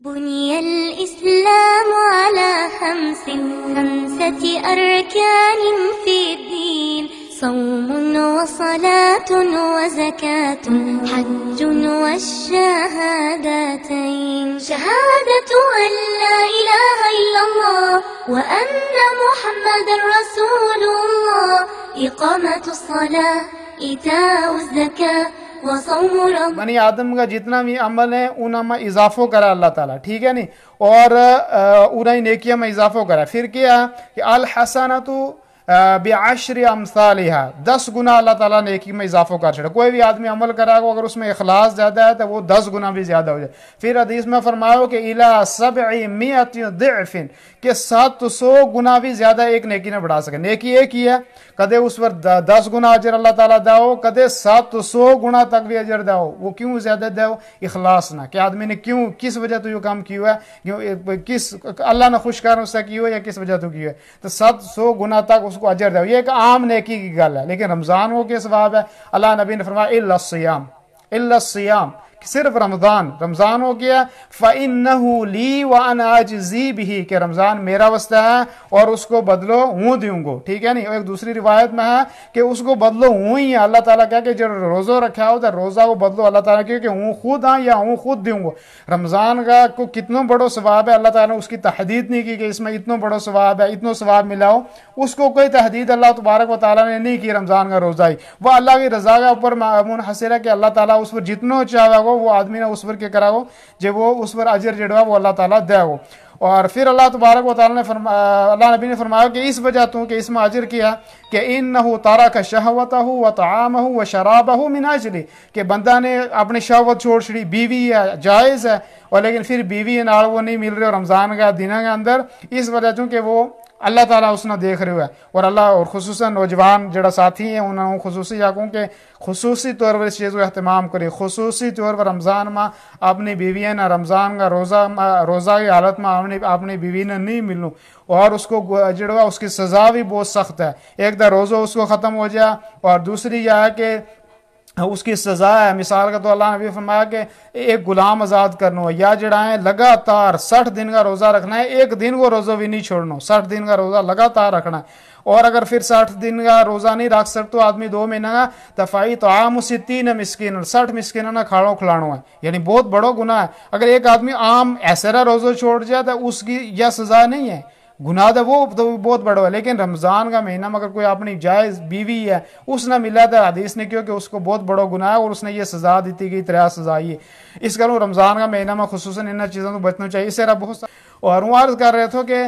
بني الإسلام على خمسة أركان في الدين صوم وصلاة وزكاة حج والشهادتين شهادة أن لا إله إلا الله وأن محمد رسول الله إقامة الصلاة إيتاء الزكاة بنی آدم کا جتنا بھی عمل ہے انہاں میں اضافہ کرا اللہ تعالیٰ، ٹھیک ہے نہیں، اور انہیں نیکیاں میں اضافہ کرا. پھر کیا کہ الحسنۃ بعشر امثالها، 10 گنا اللہ تعالیٰ نیکی میں اضافہ کر چھڑا. کوئی بھی آدمی عمل کرا گا اگر اس میں اخلاص زیادہ ہے تو وہ 10 گنا بھی زیادہ ہو جائے. پھر حدیث میں فرمایا کہ الی 700 ضعف، کہ 700 گنا بھی زیادہ ایک نیکی نے بڑھا سکے. نیکی ایک ہی ہے، کدے اس پر 10 گنا اجر اللہ تعالیٰ داؤ، کدے 700 گنا تک بھی اجر داؤ. وہ کیوں زیادہ داؤ؟ اخلاص نہ، کہ آدمی نے کیوں، کس وجہ تو یہ کام کیوں ہے، کس اللہ نے خوش کرنے سے کیوں ہے یا کس وجہ تو کیوں ہے، تو 700 گنا تک اس کو اجر داؤ. یہ ایک عام نیکی کی گل ہے. لیکن رمضان وہ کس ثواب ہے؟ اللہ نبی نے فرمایا الا الصیام، الا الصیام، صرف رمضان ہو گیا. فَإِنَّهُ لِي وَأَنَا أَجْزِي بِهِ، کہ رمضان میرا واسطہ ہے اور اس کو بدلو ہوں دوں گو، ٹھیک ہے نہیں. ایک دوسری روایت میں ہے کہ اس کو بدلو ہوں ہی ہے. اللہ تعالیٰ کہا کہ جو روزہ رکھا ہو تو روزہ کو بدلو اللہ تعالیٰ کہ ہوں خود ہاں یا ہوں خود دوں گو. رمضان کا کو کتنا بڑا ثواب ہے، اللہ تعالیٰ نے اس کی تحدید نہیں کی کہ اس میں اتنا بڑا ثواب ہے، اتنا ثواب ملا ہو. اس کو کوئی تحدید اللہ تبارک و تعالیٰ نے نہیں کی. رمضان کا روزہ ہی وہ اللہ کی رضا کے اوپر منحصر ہے کہ اللہ تعالیٰ اس پر جتنا چاہے گا وہ آدمی نے اس پر کیا کرا گو، جب وہ اس پر اجر جڑوا وہ اللہ تعالیٰ دے گو. اور پھر اللہ تبارک و تعالیٰ نے اللہ نبی نے فرمایا کہ اس وجہ تو کہ اس میں اجر کیا کہ انہ ترک شہوتہ وطعامہ وشرابہ من اجلی، کہ بندہ نے اپنی شہوت چھوڑ چھڑی. بیوی ہے جائز ہے اور لیکن پھر بیوی نال وہ نہیں مل رہے رمضان کا دنوں کے اندر، اس وجہ تو کہ وہ اللہ تعالیٰ اس نے دیکھ رہے ہوئے. اور اللہ اور خصوصاً نوجوان جڑا ساتھی ہیں انہوں خصوصی آکوں کہ خصوصی طور پر اس چیز کو اہتمام کرے. خصوصی طور پر رمضان میں اپنی بیوی نہ رمضان کا روزہ کی حالت میں اپنی بیوی نے نہیں ملوں، اور اس کو جڑوا اس کی سزا بھی بہت سخت ہے. ایک دا روزہ اس کو ختم ہو جائے، اور دوسری یہ ہے کہ اس کی سزا ہے. مثال کا تو اللہ نے بھی فرمایا کہ ایک غلام آزاد کرنا ہو، یا جڑا ہے لگاتار 60 دن کا روزہ رکھنا ہے، ایک دن کو روزہ بھی نہیں چھوڑنا، 60 دن کا روزہ لگاتار رکھنا ہے. اور اگر پھر 60 دن کا روزہ نہیں رکھ سکتا آدمی 2 مہینہ کا، تفائی طعام 60 مسکین، 60 مسکینوں نے کھاڑوں کھلانا ہے، یعنی بہت بڑا گناہ ہے. اگر ایک آدمی عام ایسا روزہ چھوڑ جائے تو اس کی یہ سزا نہیں ہے، گناہ تو وہ بہت بڑا ہے. لیکن رمضان کا مہینہ میں اگر کوئی اپنی جائز بیوی ہے اس نے ملا تھا، حدیث نے کیوں کہ اس کو بہت بڑا گناہ ہے اور اس نے یہ سزا دیتی گئی 3 سزا. یہ اس کروں رمضان کا مہینہ میں خصوصاً ان چیزوں کو بچنا چاہیے. اس سے بہت اور وہ عرض کر رہے تھے کہ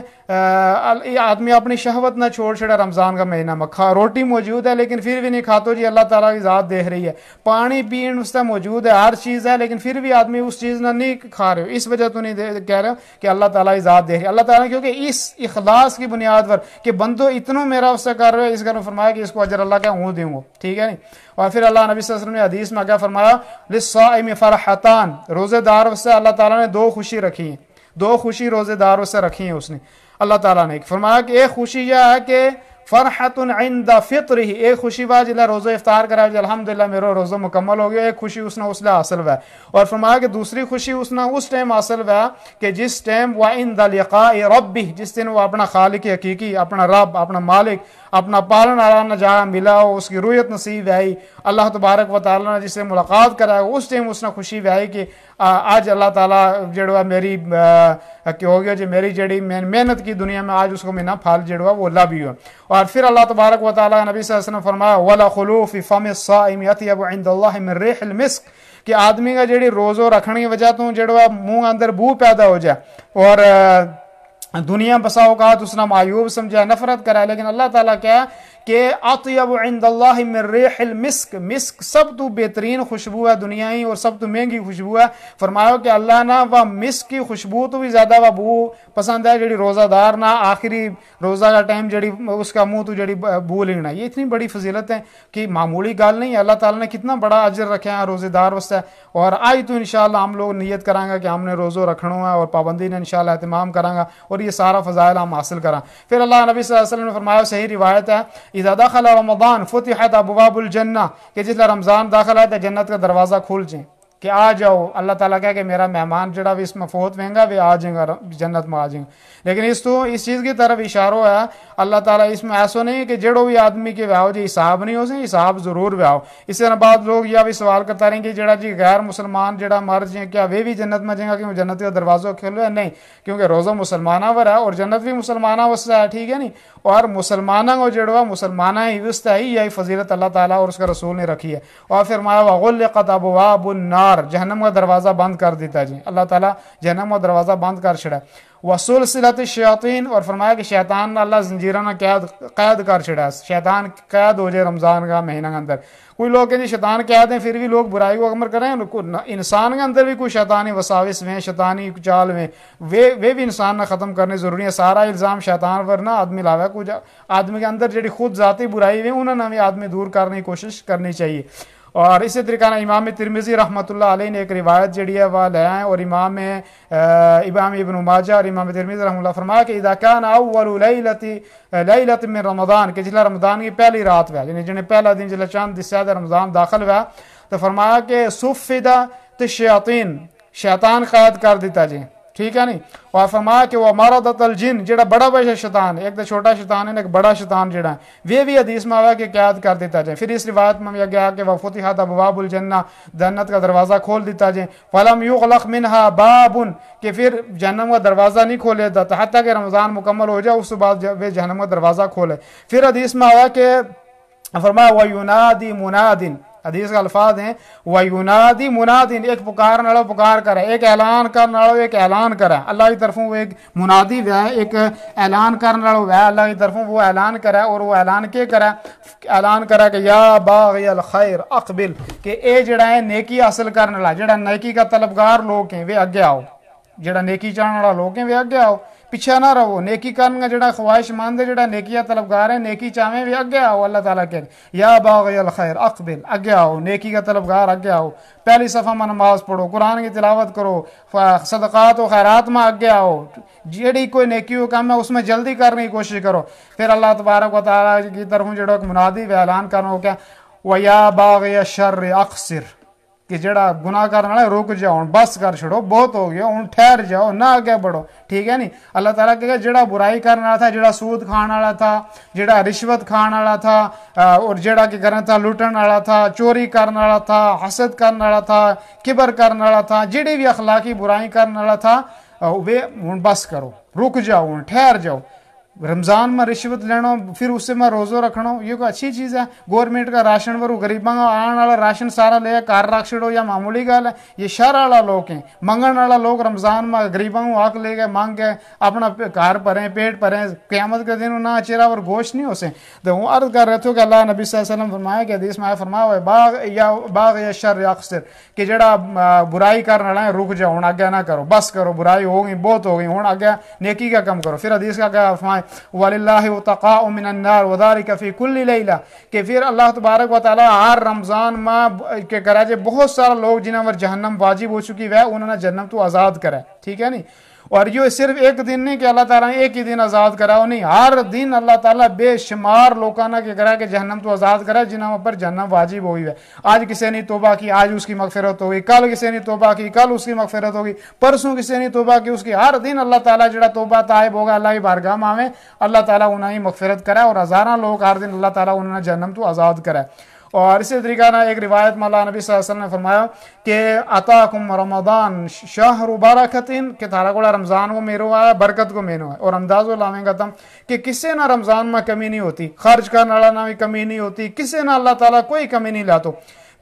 آدمی اپنی شہوت نہ چھوڑ چھڑا رمضان کا مہینہ میں. روٹی موجود ہے لیکن پھر بھی نہیں کھاتو، جی اللہ تعالیٰ کی ذات دیکھ رہی ہے. پانی پین اس سے موجود ہے، ہر چیز ہے، لیکن پھر بھی آدمی اس چیز نہ نہیں کھا رہے ہو. اس وجہ تو نہیں کہہ رہے ہو کہ اللہ تعالیٰ کی ذات دیکھ رہی ہے. اللہ تعالیٰ کیونکہ اس اخلاص کی بنیاد پر کہ بندو اتنا میرا اس سے کر رہے ہو، اس کا فرمایا کہ اس کو اجر اللہ کا ہوں دوں گو، ٹھیک ہے نہیں. اور پھر اللہ نبی صلی اللہ علیہ وسلم نے حدیث میں کیا فرمایا، للصائم فرحتان، روزے دار سے اللہ تعالیٰ نے 2 خوشی رکھی ہیں، 2 خوشی روزے داروں سے رکھی ہیں اس نے اللہ تعالیٰ نے. فرمایا کہ ایک خوشی یہ ہے کہ فرحت عند فطرہ، ایک خوشی با جلا روزہ افطار کرا جی الحمدللہ میرا روزہ مکمل ہو گیا، ایک خوشی اس نے اس لئے حاصل ہوا. اور فرمایا کہ دوسری خوشی اس نے اس ٹائم حاصل ہوا کہ جس ٹائم وعند لقاء ربہ، جس دن وہ اپنا خالق حقیقی، اپنا رب، اپنا مالک، اپنا پالن آران جہاں ملا ہو، اس کی رویت نصیب آئی، اللہ تبارک و تعالیٰ نے جس سے ملاقات کرایا، اس ٹائم اس نے خوشی آئی کہ آج اللہ تعالیٰ جڑوا میری کہ ہو گیا جو میری جڑی محنت کی دنیا میں آج اس کو مینا پھال جڑوا وہ اللہ بھی ہوا. اور پھر اللہ تبارک و تعالیٰ نبی صلی اللہ علیہ وسلم فرمایا وَلَخُلُوفِ فَمِ الصَّائِمِ أَطْيَبُ عِنْدَ اللَّهِ مِنْ رِيحِ الْمِسْكِ، کہ آدمی کا جڑی روزو رکھنے کی وجہ تو جڑوا منہ اندر بو پیدا ہو جائے اور دنیا بسا اوقات اس نے معیوب سمجھا، نفرت کرا. لیکن اللہ تعالیٰ کیا کہ اطیب عند اللہ من ریح المسک، مسک سب تو بہترین خوشبو ہے دنیائی اور سب تو مہنگی خوشبو ہے. فرمایا کہ اللہ نہ وہ مسک کی خوشبو تو بھی زیادہ وہ بو پسند ہے جڑی روزہ دار نہ آخری روزہ کا ٹائم جڑی اس کا منہ تو جڑی بو لینا. یہ اتنی بڑی فضیلت ہے کہ معمولی گال نہیں ہے. اللہ تعالیٰ نے کتنا بڑا اجر رکھا ہے روزے دار واسطے. اور آئی تو انشاءاللہ ہم لوگ نیت کریں گے کہ ہم نے روزہ رکھنا ہے اور پابندی نے انشاءاللہ اہتمام کریں گا اور یہ سارا فضائل ہم حاصل کریں. پھر اللہ نبی صلی اللہ علیہ وسلم نے فرمایا، صحیح روایت ہے، اذا دخل رمضان فتحت ابواب الجنہ، کہ جس رمضان داخل ہے تو جنت کا دروازہ کھول جائیں. کہ آ جاؤ، اللہ تعالیٰ کہہ کہ میرا مہمان جڑا بھی اس میں فوت وینگا وہ آ جائیں گا جنت میں آ جائیں گا. لیکن اس چیز کی طرف اشارہ ہے اللہ تعالیٰ اس میں ایسا نہیں کہ جڑو بھی آدمی کے ویاو جی حساب نہیں ہو سکے، حساب ضرور ویاو. اس سے بعد لوگ یہ بھی سوال کرتا رہیں گے جڑا جی غیر مسلمان جڑا مر جائیں کیا وہ بھی جنت میں جائیں گا کیوں جنت کا دروازہ کھولو ہے؟ نہیں، کیونکہ روزہ مسلمانہ ور ہے اور جنت بھی مسلمانہ وسطہ ہے، ٹھیک ہے نہیں. اور مسلمانہ کو جڑوا مسلمانہ ہی وسطہ ہی یہی فضیلت اللہ تعالیٰ اور اس کا رسول نے رکھی ہے. اور فرمایا وغلقت ابواب النار، جہنم کا دروازہ بند کر دیتا جی، اللہ تعالیٰ جہنم کا دروازہ بند کر چھڑا. وسلسلۃ الشیاطین، اور فرمایا کہ شیطان اللہ زنجیرہ نہ قید کر چھڑا، شیطان قید ہو جائے رمضان کا مہینہ کے اندر. کوئی لوگ کہیں شیطان قید ہیں پھر بھی لوگ برائی کو عمل کریں، انسان کے اندر بھی کوئی شیطانی وساوس میں شیطانی چال میں وہ بھی انسان نہ ختم کرنے ضروری ہے. سارا الزام شیطان پر نہ آدمی لاوے، کچھ آدمی کے اندر جڑی خود ذاتی برائی ہوئی انہوں نے بھی آدمی دور کرنے کی کوشش کرنی چاہیے. اور اسی طریقہ امام ترمذی رحمۃ اللہ علیہ نے ایک روایت جڑی ہے وہ لے آئے، اور امام ابن ماجہ اور امام ترمذی رحمۃ اللہ فرمایا کہ اذا كان اول لیلۃ من رمضان، کہ جلا رمضان کی پہلی رات ہے، یعنی جنہیں پہلا دن جلا چاند دسیاد رمضان داخل ہوا، تو فرمایا کہ صفدت الشیاطین، شیطان قید کر دیتا جی، ٹھیک ہے نہیں. اور فرمایا کہ وہ مرضت الجن، جڑا بڑا بڑا شیطان، ایک تو چھوٹا شیطان ہے ایک بڑا شیطان جڑا ہے وہ بھی حدیث میں آیا کہ قید کر دیتا جائے. پھر اس روایت میں بھی گیا کہ وہ فتحت ابواب الجنہ، جنت کا دروازہ کھول دیتا جائے. فلم یغلق منها باب، کہ پھر جہنم کا دروازہ نہیں کھولے جاتا حتیٰ کہ رمضان مکمل ہو جائے، اس کے بعد وہ جہنم کا دروازہ کھولے. پھر حدیث میں آیا کہ فرمایا وَيُنَادِي مُنَادٍ، حدیث کا الفاظ ہیں وَيُنَادِي مُنَادٍ، ایک پکار نالو پکار کرے، ایک اعلان کرنے والو ایک اعلان کرے. اللہ کی طرفوں وہ ایک منادی ہے، ایک اعلان کرنے والو ہے اللہ کی طرفوں، وہ اعلان کرے. اور وہ اعلان کیا کرے؟ اعلان کرے کہ یا باغی الخیر اقبل، کہ اے جڑا ہے نیکی حاصل کرنے والا، جڑا نیکی کا طلبگار لوگ ہیں وہ اگے آؤ، جڑا نیکی چاہنے والا لوگ ہیں وہ اگے آؤ، پیچھے نہ رہو. نیکی کرنے کا جڑا خواہش مند ہے، جڑا نیکیاں طلبگار ہے، نیکی چاہیں بھی اگے آؤ. اللہ تعالیٰ کہ یا باغی الخیر اقبل، اگے آؤ، نیکی کا طلبگار اگے آؤ. پہلی صفحہ میں نماز پڑھو، قرآن کی تلاوت کرو، صدقات و خیرات میں اگے آؤ، جیڑی کوئی نیکی ہو کام ہے اس میں جلدی کرنے کی کوشش کرو. پھر اللہ تبارک و تعالیٰ کی طرف جڑا منادی و اعلان کرنا ہو کیا وَيَا بَاغِيَ الشَّرِّ اقصر، کہ جڑا گناہ کرنے والا رک جاؤ، بس کر چھڑو، بہت ہو گیا، ہوں ٹھہر جاؤ، نہ آگے بڑھو، ٹھیک ہے نہیں. اللہ تعالیٰ کہ جڑا برائی کرنے والا تھا، جڑا سود کھانے والا تھا، جڑا رشوت کھانے والا تھا، اور جڑا کہ کرنا تھا لٹن والا تھا، چوری کرنے والا تھا، حسد کرنے والا تھا، کبر کرنے والا تھا، جڑی بھی اخلاقی برائی کرنے والا تھا وہ ہوں بس کرو، رک جاؤ، ہوں ٹھہر جاؤ. رمضان میں رشوت لینا، پھر اس سے میں روزہ رکھنا، یہ کوئی اچھی چیز ہے؟ گورنمنٹ کا راشن ورو غریباں کا آنے والا راشن سارا لے کار رکھ چھڑو یا معمولی گل ہے؟ یہ شر والا لوگ ہیں، منگن والا لوگ رمضان میں غریباں کو حق لے گئے مانگ کے اپنا کار بھریں، پیٹ بھریں، قیامت کے دن نہ چہرہ اور گوشت نہیں ہو سکے. تو وہ عرض کر رہے تھے کہ اللہ نبی صلی اللہ علیہ وسلم فرمایا کہ حدیث میں فرمایا باغ یا شر اقصر، کہ جڑا برائی کرنے والا ہے رک جاؤ، ہوں آگے نہ کرو، بس کرو، برائی ہو گئی، بہت ہو گئی، ہوں آگے نیکی کا کم کرو. پھر حدیث کا کیا فرمایا وَلِلَّهِ وَتَقَاءُ مِنَ النَّارِ وَذَلِكَ فِي كُلِّ لَيْلَةٍ، کہ پھر اللہ تبارک و تعالیٰ ہر رمضان میں کہ کرے جے بہت سارے لوگ جنہاں پر جہنم واجب ہو چکی ہے انہوں نے جہنم تو آزاد کرے، ٹھیک ہے نہیں. اور یہ صرف ایک دن نہیں کہ اللہ تعالیٰ نے ایک ہی دن آزاد کرا، وہ نہیں، ہر دن اللہ تعالیٰ بے شمار لوگوں نے کہ کرا کہ جہنم تو آزاد کرا جنہاں پر جہنم واجب ہوئی ہے. آج کسی نے توبہ کی، آج اس کی مغفرت ہوگی، کل کسی نے توبہ کی، کل اس کی مغفرت ہوگی، پرسوں کسی نے توبہ کی، اس کی ہر دن اللہ تعالیٰ جڑا توبہ تائب ہوگا اللہ کی بارگاہ میں آویں، اللہ تعالیٰ انہیں مغفرت کرے، اور ہزاراں لوگ ہر دن اللہ تعالیٰ انہوں نے جہنم تو آزاد کرے. اور اسی طریقہ نا ایک روایت میں اللہ نبی صلی اللہ علیہ وسلم نے فرمایا کہ اتاکم رمضان شہر برکتن، کہ تھارا کو رمضان کو میرو آیا، برکت کو مینو ہے. اور اندازو لاویں گا تم کہ کسے نہ رمضان میں کمی نہیں ہوتی، خرچ کرنے والا نہ بھی کمی نہیں ہوتی، کسے نہ اللہ تعالیٰ کوئی کمی نہیں لاتا،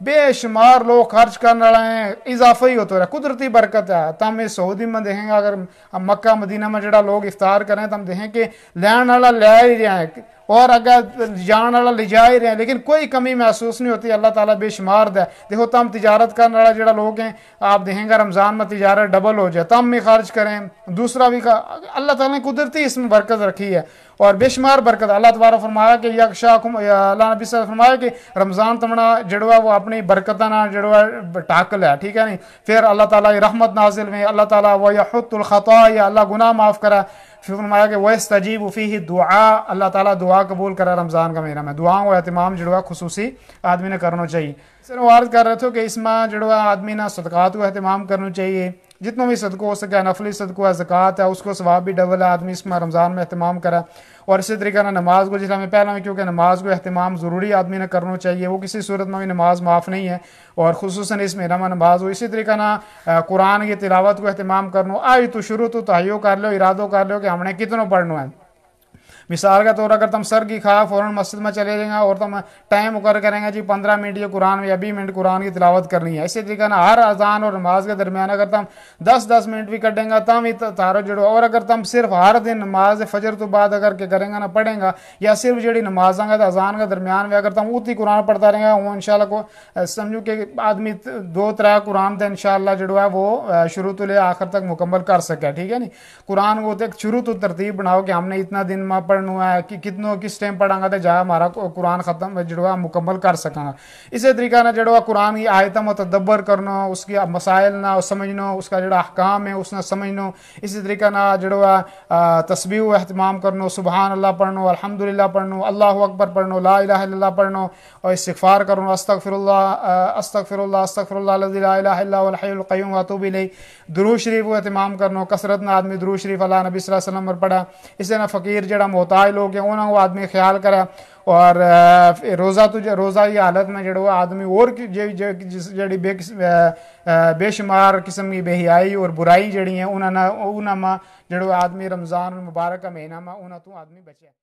بے شمار لوگ خرچ کرنے والے ہیں، اضافہ ہی ہوتا رہا، قدرتی برکت ہے. تم اس سعودی میں دیکھیں گے، اگر مکہ مدینہ میں جڑا لوگ افطار کریں تم دیکھیں کہ لین والا لے ہی رہے ہیں اور اگر جان والا لے جا ہی رہے ہیں، لیکن کوئی کمی محسوس نہیں ہوتی. اللہ تعالیٰ بے شمار دے. دیکھو تم تجارت کرنے والا جڑا لوگ ہیں، آپ دیکھیں گے رمضان میں تجارت ڈبل ہو جائے، تم بھی خرچ کریں، دوسرا بھی اللہ تعالیٰ نے قدرتی اس میں برکت رکھی ہے اور بے شمار برکت. اللہ تبارک فرمایا کہ یکشاکم، اللہ نبی صلی اللہ علیہ وسلم فرمایا کہ رمضان تمنا جڑوا وہ اپنی برکتاں نہ جڑوا ٹاکل ہے، ٹھیک ہے نہیں. پھر اللہ تعالیٰ کی رحمت نازل میں، اللہ تعالیٰ وہ یحط الخطایا، اللہ گناہ معاف کرا. پھر فرمایا کہ وَيَسْتَجِيبُ فِيهِ دعا، اللہ تعالیٰ دعا قبول کرا رمضان کا مہینہ میں. دعاؤں کا اہتمام جڑوا خصوصی آدمی نے کرنا چاہیے. اس میں عرض کر رہے تھے کہ اس میں جڑوا آدمی نے صدقات کو اہتمام کرنا چاہیے، جتنا بھی صدقہ ہو سکے، نفلی صدقہ ہے، زکوٰۃ ہے، اس کو ثواب بھی ڈبل ہے. آدمی اس میں رمضان میں اہتمام کرا. اور اسی طریقے سے نماز کو، جس میں پہلا میں کیونکہ نماز کو اہتمام ضروری آدمی نے کرنا چاہیے، وہ کسی صورت میں بھی نماز معاف نہیں ہے، اور خصوصاً اس مہینہ میں نماز ہو. اسی طریقے سے قرآن کی تلاوت کو اہتمام کرنا. آئی تو شروع تو تہیو کر لو، ارادہ کر لو کہ ہم نے کتنا پڑھنا ہے. مثال کا طور اگر تم سر کی کھا فوراً مسجد میں چلے جائیں گے اور تم ٹائم مقرر کریں گے جی 15 منٹ یہ قرآن یا 20 منٹ قرآن کی تلاوت کرنی ہے. اسی طریقے سے ہر اذان اور نماز کے درمیان اگر تم 10 منٹ بھی کٹیں گا تم ہی تارو جڑو. اور اگر تم صرف ہر دن نماز فجر تو بعد اگر کہ کریں گا نہ پڑھیں گا، یا صرف جڑی نمازاں کا اذان کا درمیان میں اگر تم اتنی قرآن پڑھتا رہیں گا، وہ انشاءاللہ کو سمجھو کہ آدمی 2-3 قرآن تے انشاءاللہ جڑو ہے وہ شروع تو لے آخر تک مکمل کر سکے. ٹھیک ہے نہیں، قرآن کو شروع تو ترتیب بناؤ کہ ہم نے اتنا دن میں پڑھنا ہے، کہ کتنوں کس ٹائم پڑھاں گا تو جہاں ہمارا قرآن ختم جڑوا مکمل کر سکاں. اسی طریقہ نہ جڑوا قرآن کی آیتوں میں تدبر کرنا، اس کی مسائل نہ سمجھنا، اس کا جڑا احکام ہے اس نے سمجھنا. اسی طریقہ نہ جڑوا تسبیح و اہتمام کرنا، سبحان اللہ پڑھنا، الحمدللہ پڑھنا، اللہ اکبر پڑھنا، لا الہ الا اللہ پڑھنا، اور استغفار کرنا، استغفر اللہ استغفر اللہ الذی لا الہ الا هو الحی القیوم واتوب الیہ. درود شریف و اہتمام کرنا، کثرت نہ آدمی درود شریف اللہ نبی صلی اللہ علیہ وسلم پر پڑھا. اسی طرح فقیر جڑا محتاج لوگ ہیں انہوں کو آدمی خیال کرا. اور روزہ کی حالت میں جڑا آدمی اور جڑی بے شمار قسم کی بے حیائی اور برائی جڑی ہیں انہاں میں جڑا آدمی رمضان المبارک کا مہینہ میں انہاں تو آدمی بچے.